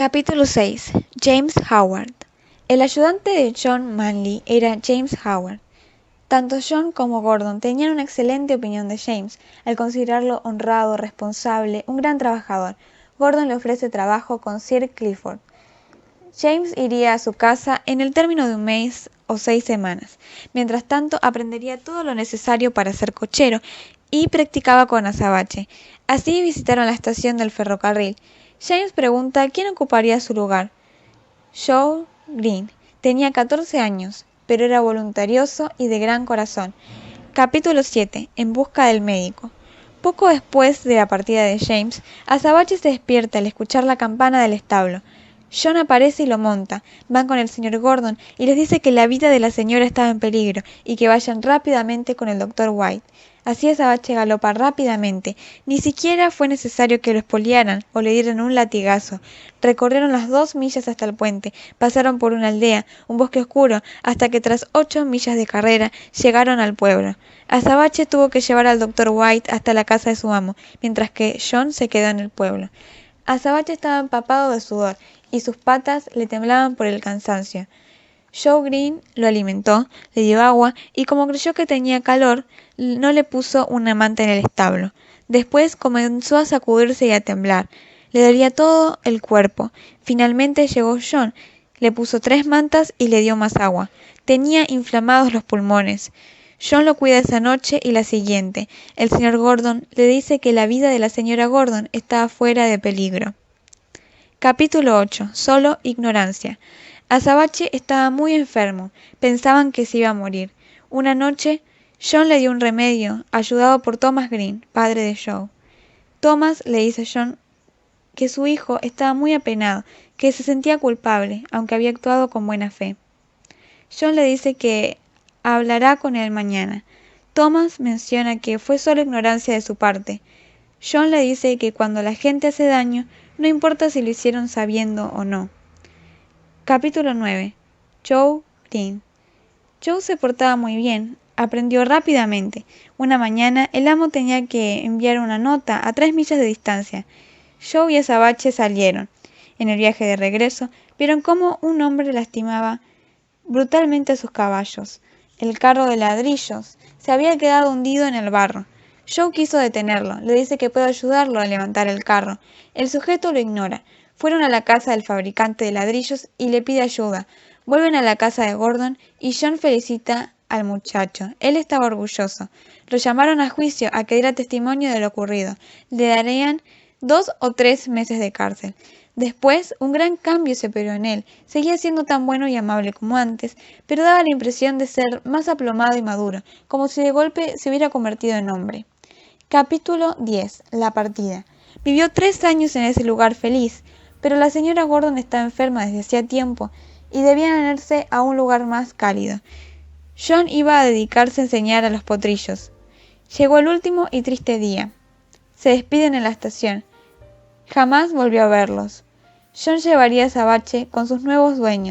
Capítulo 6. James Howard. El ayudante de John Manley era James Howard. Tanto John como Gordon tenían una excelente opinión de James, al considerarlo honrado, responsable, un gran trabajador. Gordon le ofrece trabajo con Sir Clifford. James iría a su casa en el término de un mes o 6 semanas. Mientras tanto, aprendería todo lo necesario para ser cochero y practicaba con azabache. Así visitaron la estación del ferrocarril. James pregunta quién ocuparía su lugar. Joe Green tenía 14 años, pero era voluntarioso y de gran corazón. Capítulo 7. En busca del médico. Poco después de la partida de James, Azabache se despierta al escuchar la campana del establo. John aparece y lo monta. Van con el señor Gordon y les dice que la vida de la señora estaba en peligro y que vayan rápidamente con el doctor White. Así Azabache galopa rápidamente. Ni siquiera fue necesario que lo espoliaran o le dieran un latigazo. Recorrieron las 2 millas hasta el puente, pasaron por una aldea, un bosque oscuro, hasta que tras 8 millas de carrera llegaron al pueblo. Azabache tuvo que llevar al doctor White hasta la casa de su amo, mientras que John se quedó en el pueblo. Azabache estaba empapado de sudor y sus patas le temblaban por el cansancio. Joe Green lo alimentó, le dio agua y como creyó que tenía calor, no le puso una manta en el establo. Después comenzó a sacudirse y a temblar. Le dolía todo el cuerpo. Finalmente llegó John, le puso 3 mantas y le dio más agua. Tenía inflamados los pulmones. John lo cuida esa noche y la siguiente. El señor Gordon le dice que la vida de la señora Gordon está fuera de peligro. Capítulo 8. Solo ignorancia. Azabache estaba muy enfermo. Pensaban que se iba a morir. Una noche, John le dio un remedio, ayudado por Thomas Green, padre de Joe. Thomas le dice a John que su hijo estaba muy apenado, que se sentía culpable, aunque había actuado con buena fe. John le dice que hablará con él mañana. Thomas menciona que fue solo ignorancia de su parte. John le dice que cuando la gente hace daño, no importa si lo hicieron sabiendo o no. Capítulo 9. Joe Green. Joe se portaba muy bien, aprendió rápidamente. Una mañana el amo tenía que enviar una nota a 3 millas de distancia. Joe y Azabache salieron. En el viaje de regreso, vieron cómo un hombre lastimaba brutalmente a sus caballos. El carro de ladrillos se había quedado hundido en el barro. Joe quiso detenerlo, le dice que puede ayudarlo a levantar el carro. El sujeto lo ignora. Fueron a la casa del fabricante de ladrillos y le pide ayuda. Vuelven a la casa de Gordon y John felicita al muchacho. Él estaba orgulloso. Lo llamaron a juicio a que diera testimonio de lo ocurrido. Le darían 2 o 3 meses de cárcel. Después, un gran cambio se operó en él. Seguía siendo tan bueno y amable como antes, pero daba la impresión de ser más aplomado y maduro, como si de golpe se hubiera convertido en hombre. Capítulo 10. La partida. Vivió 3 años en ese lugar feliz, pero la señora Gordon estaba enferma desde hacía tiempo y debían irse a un lugar más cálido. John iba a dedicarse a enseñar a los potrillos. Llegó el último y triste día. Se despiden en la estación. Jamás volvió a verlos. John llevaría a Azabache con sus nuevos dueños.